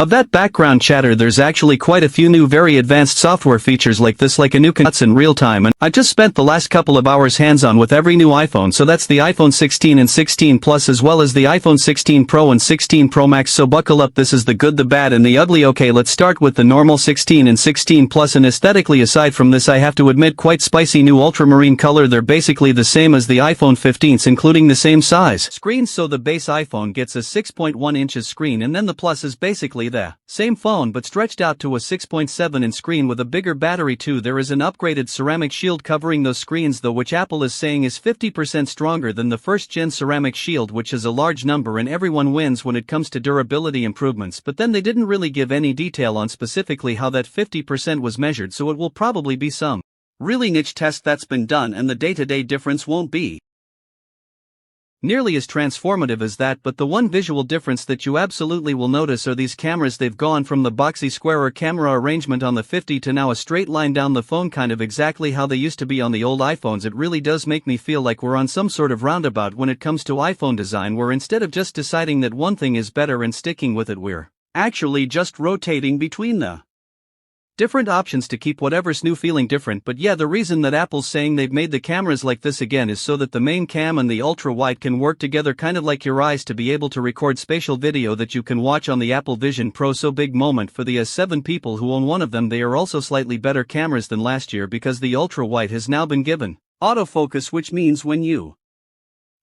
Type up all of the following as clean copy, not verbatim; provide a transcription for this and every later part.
Of that background chatter, there's actually quite a few new very advanced software features like this, like a new cuts in real time, and I just spent the last couple of hours hands-on with every new iPhone, so that's the iPhone 16 and 16 Plus as well as the iPhone 16 Pro and 16 Pro Max, so buckle up, this is the good, the bad and the ugly. Okay, let's start with the normal 16 and 16 Plus, and aesthetically aside from this I have to admit quite spicy new ultramarine color. They're basically the same as the iPhone 15s, including the same size screen, so the base iPhone gets a 6.1 inches screen and then the Plus is basically the same phone but stretched out to a 6.7-inch screen with a bigger battery too. There is an upgraded ceramic shield covering those screens though, which Apple is saying is 50% stronger than the first-gen ceramic shield, which is a large number and everyone wins when it comes to durability improvements, but then they didn't really give any detail on specifically how that 50% was measured, so it will probably be some really niche test that's been done and the day-to-day difference won't be nearly as transformative as that. But the one visual difference that you absolutely will notice are these cameras. They've gone from the boxy squarer camera arrangement on the 50 to now a straight line down the phone, kind of exactly how they used to be on the old iPhones. It really does make me feel like we're on some sort of roundabout when it comes to iPhone design, where instead of just deciding that one thing is better and sticking with it, we're actually just rotating between the different options to keep whatever's new feeling different. But yeah, the reason that Apple's saying they've made the cameras like this again is so that the main cam and the ultra wide can work together, kind of like your eyes, to be able to record spatial video that you can watch on the Apple Vision Pro. So big moment for the S7 people who own one of them. They are also slightly better cameras than last year because the ultra wide has now been given autofocus, which means when you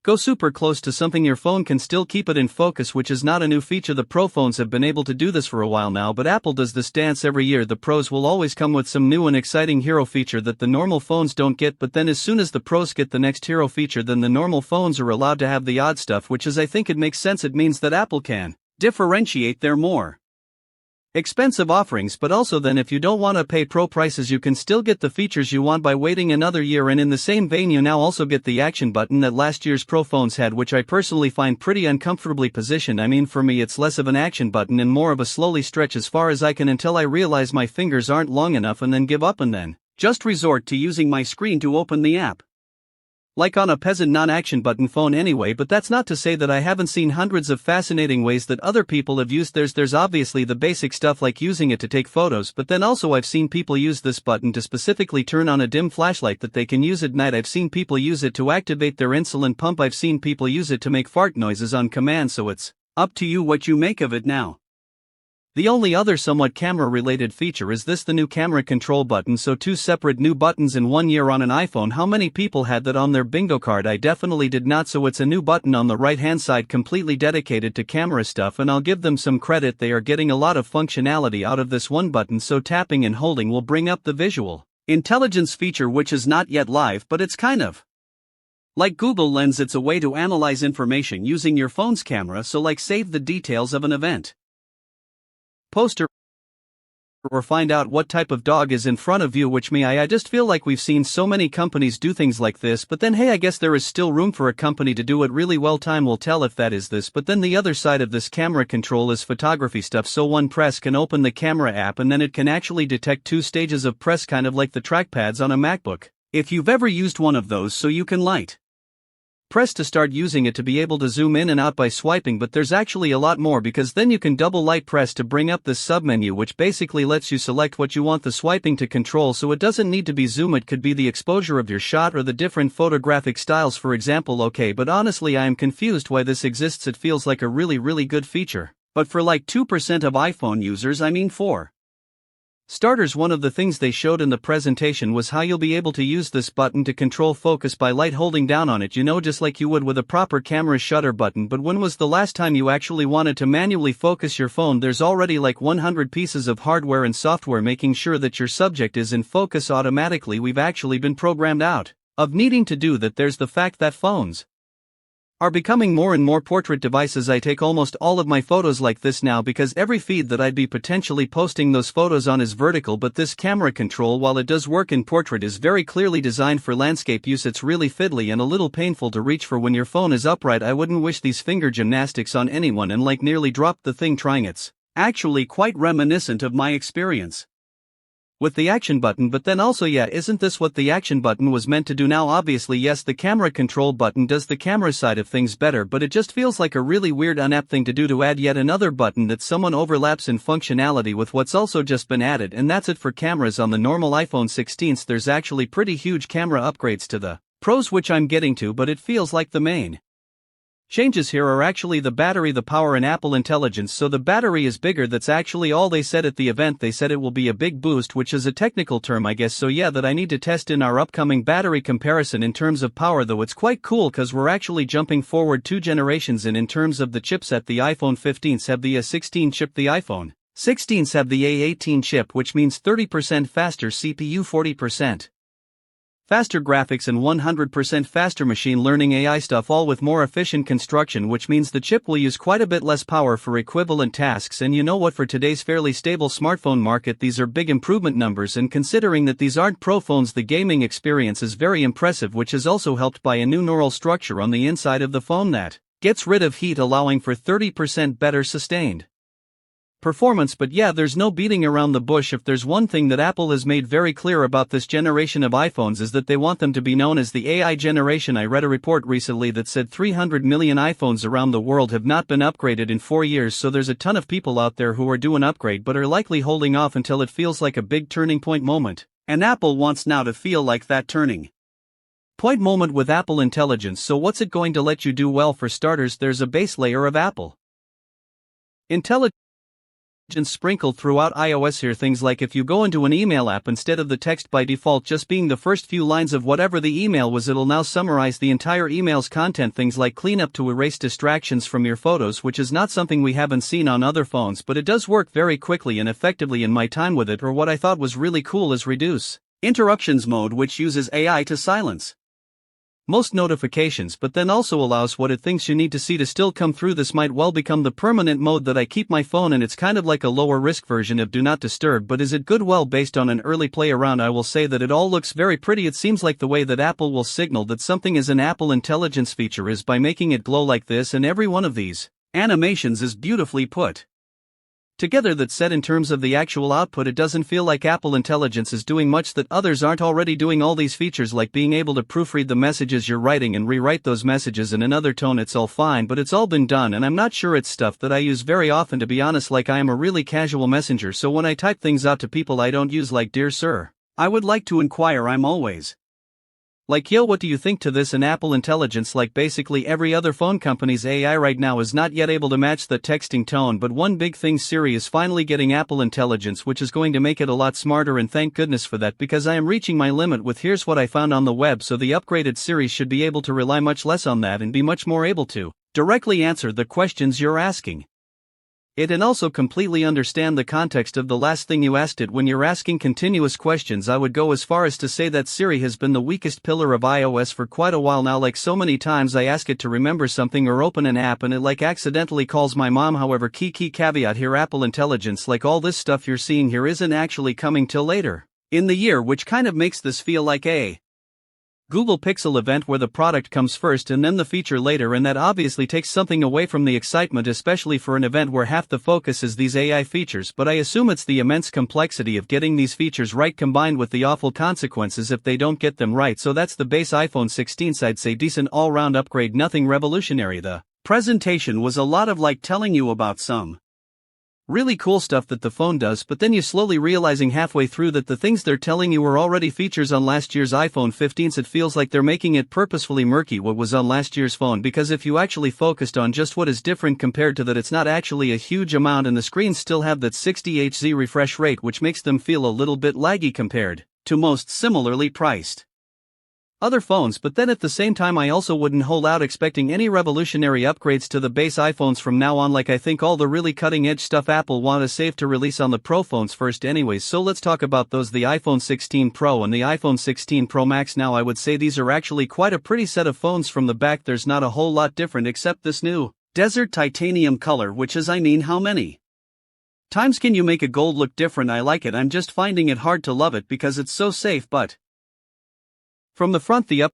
go super close to something your phone can still keep it in focus, which is not a new feature. The Pro phones have been able to do this for a while now, but Apple does this dance every year. The Pros will always come with some new and exciting hero feature that the normal phones don't get, but then as soon as the Pros get the next hero feature, then the normal phones are allowed to have the odd stuff, which is, I think it makes sense. It means that Apple can differentiate their more expensive offerings, but also then if you don't want to pay Pro prices, you can still get the features you want by waiting another year. And in the same vein, you now also get the action button that last year's Pro phones had, which I personally find pretty uncomfortably positioned. I mean, for me it's less of an action button and more of a slowly stretch as far as I can until I realize my fingers aren't long enough and then give up and then just resort to using my screen to open the app, like on a peasant non-action button phone anyway. But that's not to say that I haven't seen hundreds of fascinating ways that other people have used theirs. There's obviously the basic stuff like using it to take photos, but then also I've seen people use this button to specifically turn on a dim flashlight that they can use at night. I've seen people use it to activate their insulin pump. I've seen people use it to make fart noises on command, so it's up to you what you make of it now. The only other somewhat camera-related feature is this, the new camera control button. So 2 separate new buttons in 1 year on an iPhone. How many people had that on their bingo card? I definitely did not. So it's a new button on the right-hand side completely dedicated to camera stuff, and I'll give them some credit. They are getting a lot of functionality out of this one button. So tapping and holding will bring up the visual intelligence feature, which is not yet live, but it's kind of like Google Lens. It's a way to analyze information using your phone's camera, so like save the details of an event poster or find out what type of dog is in front of you, which I just feel like we've seen so many companies do things like this, but then hey, I guess there is still room for a company to do it really well. Time will tell if that is this. But then the other side of this camera control is photography stuff. So one press can open the camera app and then it can actually detect 2 stages of press, kind of like the trackpads on a MacBook, if you've ever used one of those. So you can light press to start using it to be able to zoom in and out by swiping, but there's actually a lot more, because then you can double light press to bring up this submenu, which basically lets you select what you want the swiping to control. So it doesn't need to be zoom, it could be the exposure of your shot or the different photographic styles, for example. Okay, but honestly I am confused why this exists. It feels like a really good feature, but for like 2% of iPhone users, I mean for starters, one of the things they showed in the presentation was how you'll be able to use this button to control focus by light holding down on it, just like you would with a proper camera shutter button. But when was the last time you actually wanted to manually focus your phone? There's already like 100 pieces of hardware and software making sure that your subject is in focus automatically. We've actually been programmed out of needing to do that. There's the fact that phones are becoming more and more portrait devices. I take almost all of my photos like this now because every feed that I'd be potentially posting those photos on is vertical, but this camera control, while it does work in portrait, is very clearly designed for landscape use. It's really fiddly and a little painful to reach for when your phone is upright. I wouldn't wish these finger gymnastics on anyone, and like nearly dropped the thing trying. It's actually quite reminiscent of my experience with the action button, but then also isn't this what the action button was meant to do now? Obviously yes, the camera control button does the camera side of things better, but it just feels like a really weird unapt thing to do, to add yet another button that someone overlaps in functionality with what's also just been added. And that's it for cameras on the normal iPhone 16. There's actually pretty huge camera upgrades to the Pros, which I'm getting to, but it feels like the main changes here are actually the battery, the power, and Apple Intelligence. So the battery is bigger, that's actually all they said at the event. They said it will be a big boost, which is a technical term I guess, so that I need to test in our upcoming battery comparison. In terms of power though, it's quite cool cause we're actually jumping forward 2 generations in terms of the chipset. The iPhone 15s have the A16 chip, the iPhone 16s have the A18 chip, which means 30% faster CPU, 40% faster graphics, and 100% faster machine learning AI stuff, all with more efficient construction, which means the chip will use quite a bit less power for equivalent tasks. And you know what, for today's fairly stable smartphone market, these are big improvement numbers, and considering that these aren't pro phones, the gaming experience is very impressive, which is also helped by a new neural structure on the inside of the phone that gets rid of heat, allowing for 30% better sustained performance. But there's no beating around the bush. If there's one thing that Apple has made very clear about this generation of iPhones, is that they want them to be known as the AI generation. I read a report recently that said 300 million iPhones around the world have not been upgraded in 4 years, so there's a ton of people out there who are due an upgrade but are likely holding off until it feels like a big turning point moment. And Apple wants now to feel like that turning point moment with Apple Intelligence. So what's it going to let you do? Well, for starters, there's a base layer of Apple Intelligence sprinkled throughout iOS here. Things like if you go into an email app, instead of the text by default just being the first few lines of whatever the email was, it'll now summarize the entire email's content. Things like cleanup to erase distractions from your photos, which is not something we haven't seen on other phones, but it does work very quickly and effectively in my time with it. Or what I thought was really cool is reduce interruptions mode, which uses AI to silence most notifications, but then also allows what it thinks you need to see to still come through. This might well become the permanent mode that I keep my phone in. It's kind of like a lower risk version of Do Not Disturb, but is it good? Well, based on an early play around, I will say that it all looks very pretty. It seems like the way that Apple will signal that something is an Apple Intelligence feature is by making it glow like this, and every one of these animations is beautifully put together. That said, in terms of the actual output, it doesn't feel like Apple Intelligence is doing much that others aren't already doing. All these features like being able to proofread the messages you're writing and rewrite those messages in another tone, it's all fine, but it's all been done, and I'm not sure it's stuff that I use very often, to be honest. Like, I am a really casual messenger, so when I type things out to people I don't use, like "Dear Sir, I would like to inquire," I'm always like, "Yo, what do you think to this?" And Apple Intelligence, like basically every other phone company's AI right now, is not yet able to match the texting tone. But one big thing, Siri is finally getting Apple Intelligence, which is going to make it a lot smarter, and thank goodness for that, because I am reaching my limit with "Here's what I found on the web." So the upgraded Siri should be able to rely much less on that and be much more able to directly answer the questions you're asking it, and also completely understand the context of the last thing you asked it. When you're asking continuous questions, I would go as far as to say that Siri has been the weakest pillar of iOS for quite a while now. Like, so many times I ask it to remember something or open an app and it like accidentally calls my mom. However, key caveat here, Apple Intelligence, like all this stuff you're seeing here, isn't actually coming till later in the year, which kind of makes this feel like a Google Pixel event where the product comes first and then the feature later, and that obviously takes something away from the excitement, especially for an event where half the focus is these AI features. But I assume it's the immense complexity of getting these features right combined with the awful consequences if they don't get them right. So that's the base iPhone 16. I'd say decent all-round upgrade, nothing revolutionary. The presentation was a lot of like telling you about some really cool stuff that the phone does, but then you slowly realizing halfway through that the things they're telling you were already features on last year's iPhone 15s. It feels like they're making it purposefully murky what was on last year's phone, because if you actually focused on just what is different compared to that, it's not actually a huge amount, and the screens still have that 60 Hz refresh rate, which makes them feel a little bit laggy compared to most similarly priced other phones. But then at the same time, I also wouldn't hold out expecting any revolutionary upgrades to the base iPhones from now on. Like, I think all the really cutting edge stuff Apple want to save to release on the Pro phones first anyways, so let's talk about those, the iPhone 16 Pro and the iPhone 16 Pro Max. Now, I would say these are actually quite a pretty set of phones from the back. There's not a whole lot different except this new desert titanium color, which is, I mean, how many times can you make a gold look different? I like it. I'm just finding it hard to love it because it's so safe. But from the front, the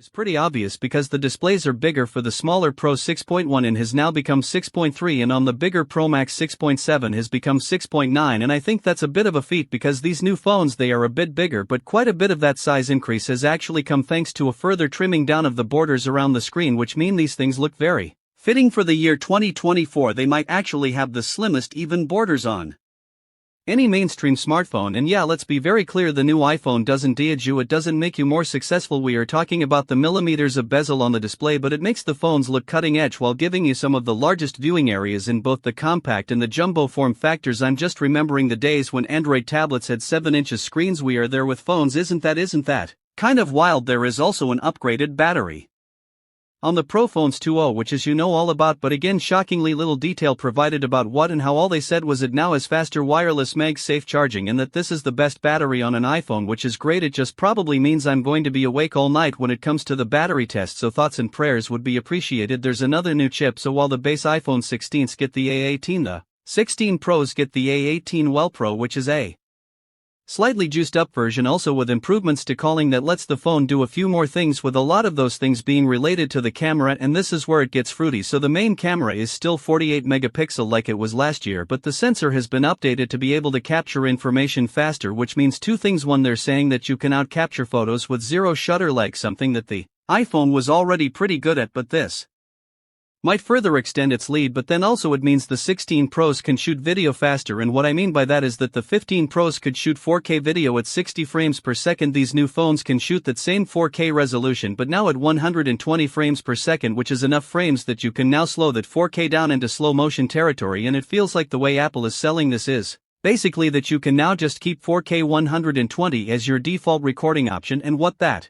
It's pretty obvious because the displays are bigger for the smaller Pro 6.1 and has now become 6.3, and on the bigger Pro Max 6.7 has become 6.9, and I think that's a bit of a feat because these new phones, they are a bit bigger, but quite a bit of that size increase has actually come thanks to a further trimming down of the borders around the screen, which mean these things look very fitting for the year 2024. They might actually have the slimmest even borders on any mainstream smartphone, and yeah, let's be very clear, the new iPhone doesn't de-age you, it doesn't make you more successful. We are talking about the millimeters of bezel on the display, but it makes the phones look cutting edge while giving you some of the largest viewing areas in both the compact and the jumbo form factors. I'm just remembering the days when Android tablets had 7-inch screens. We are there with phones, isn't that kind of wild? There is also an upgraded battery on the Pro Phones 2.0, which is all about, but again shockingly little detail provided about what and how. All they said was it now has faster wireless MagSafe charging and that this is the best battery on an iPhone, which is great. It just probably means I'm going to be awake all night when it comes to the battery test, so thoughts and prayers would be appreciated. There's another new chip, so while the base iPhone 16s get the A18, the 16 Pros get the A18 Well Pro, which is a slightly juiced up version, also with improvements to calling that lets the phone do a few more things, with a lot of those things being related to the camera, and this is where it gets fruity. So the main camera is still 48 megapixel like it was last year, but the sensor has been updated to be able to capture information faster, which means two things. One, they're saying that you can out capture photos with zero shutter lag, something that the iPhone was already pretty good at, but this might further extend its lead. But then also it means the 16 Pros can shoot video faster, and what I mean by that is that the 15 Pros could shoot 4K video at 60 frames per second. These new phones can shoot that same 4K resolution but now at 120 frames per second, which is enough frames that you can now slow that 4K down into slow motion territory. And it feels like the way Apple is selling this is basically that you can now just keep 4K 120 as your default recording option, and what that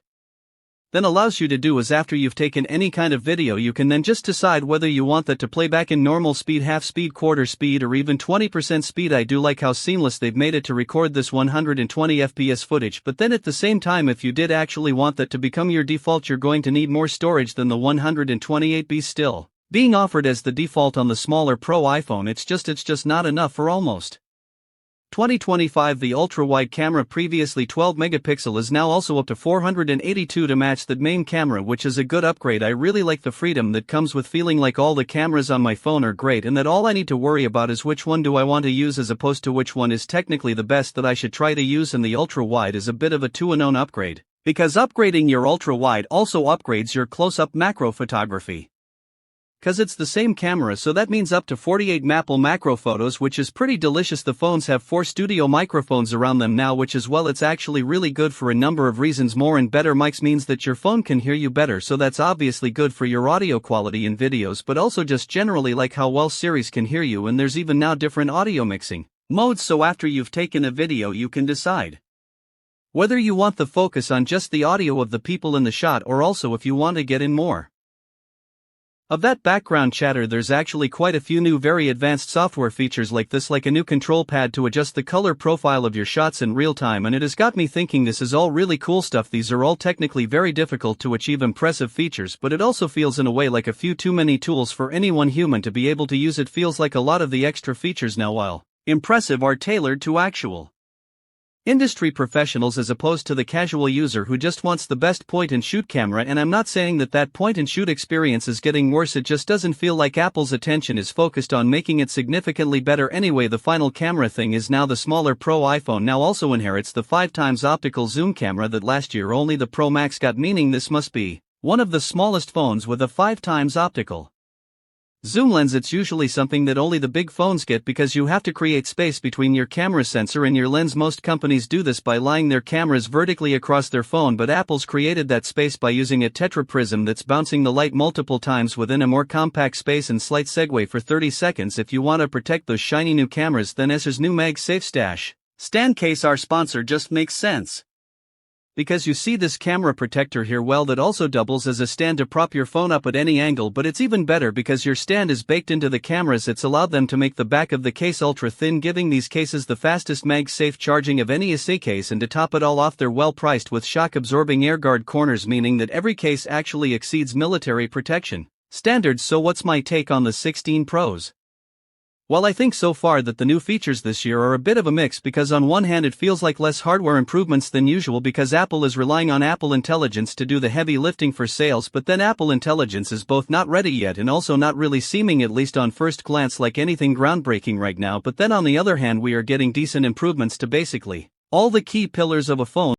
then allows you to do is, after you've taken any kind of video, you can then just decide whether you want that to play back in normal speed, half speed, quarter speed, or even 20% speed. I do like how seamless they've made it to record this 120 FPS footage, but then at the same time, if you did actually want that to become your default, you're going to need more storage than the 128GB still being offered as the default on the smaller Pro iPhone. It's just not enough for almost 2025. The ultra-wide camera, previously 12 megapixel, is now also up to 482 to match that main camera, which is a good upgrade. I really like the freedom that comes with feeling like all the cameras on my phone are great and that all I need to worry about is which one do I want to use as opposed to which one is technically the best that I should try to use. And the ultra-wide is a bit of a two-in-one upgrade, because upgrading your ultra-wide also upgrades your close-up macro photography. Cause it's the same camera, so that means up to 48 MP macro photos, which is pretty delicious. The phones have 4 studio microphones around them now, which is, well, it's actually really good for a number of reasons. More and better mics means that your phone can hear you better, so that's obviously good for your audio quality in videos, but also just generally like how well Siri's can hear you. And there's even now different audio mixing modes, so after you've taken a video you can decide whether you want the focus on just the audio of the people in the shot, or also if you want to get in more of that background chatter. There's actually quite a few new very advanced software features like this, like a new control pad to adjust the color profile of your shots in real time, and it has got me thinking this is all really cool stuff. These are all technically very difficult to achieve impressive features, but it also feels in a way like a few too many tools for any one human to be able to use. It feels like a lot of the extra features now, while impressive, are tailored to actual industry professionals as opposed to the casual user who just wants the best point-and-shoot camera. And I'm not saying that point-and-shoot experience is getting worse, it just doesn't feel like Apple's attention is focused on making it significantly better. Anyway, the final camera thing is now the smaller Pro iPhone now also inherits the 5x optical zoom camera that last year only the Pro Max got, meaning this must be one of the smallest phones with a 5x optical zoom lens. It's usually something that only the big phones get because you have to create space between your camera sensor and your lens. Most companies do this by lying their cameras vertically across their phone, but Apple's created that space by using a tetraprism that's bouncing the light multiple times within a more compact space. And slight segue for 30 seconds, if you want to protect those shiny new cameras, then Acer's new MagSafe stand case, our sponsor, just makes sense. Because you see this camera protector here, well, that also doubles as a stand to prop your phone up at any angle, but it's even better because your stand is baked into the cameras. It's allowed them to make the back of the case ultra thin, giving these cases the fastest MagSafe charging of any SA case, and to top it all off, they're well priced with shock absorbing airguard corners, meaning that every case actually exceeds military protection standards. So what's my take on the 16 Pros? While I think so far that the new features this year are a bit of a mix, because on one hand it feels like less hardware improvements than usual because Apple is relying on Apple Intelligence to do the heavy lifting for sales, but then Apple Intelligence is both not ready yet and also not really seeming, at least on first glance, like anything groundbreaking right now. But then on the other hand we are getting decent improvements to basically all the key pillars of a phone.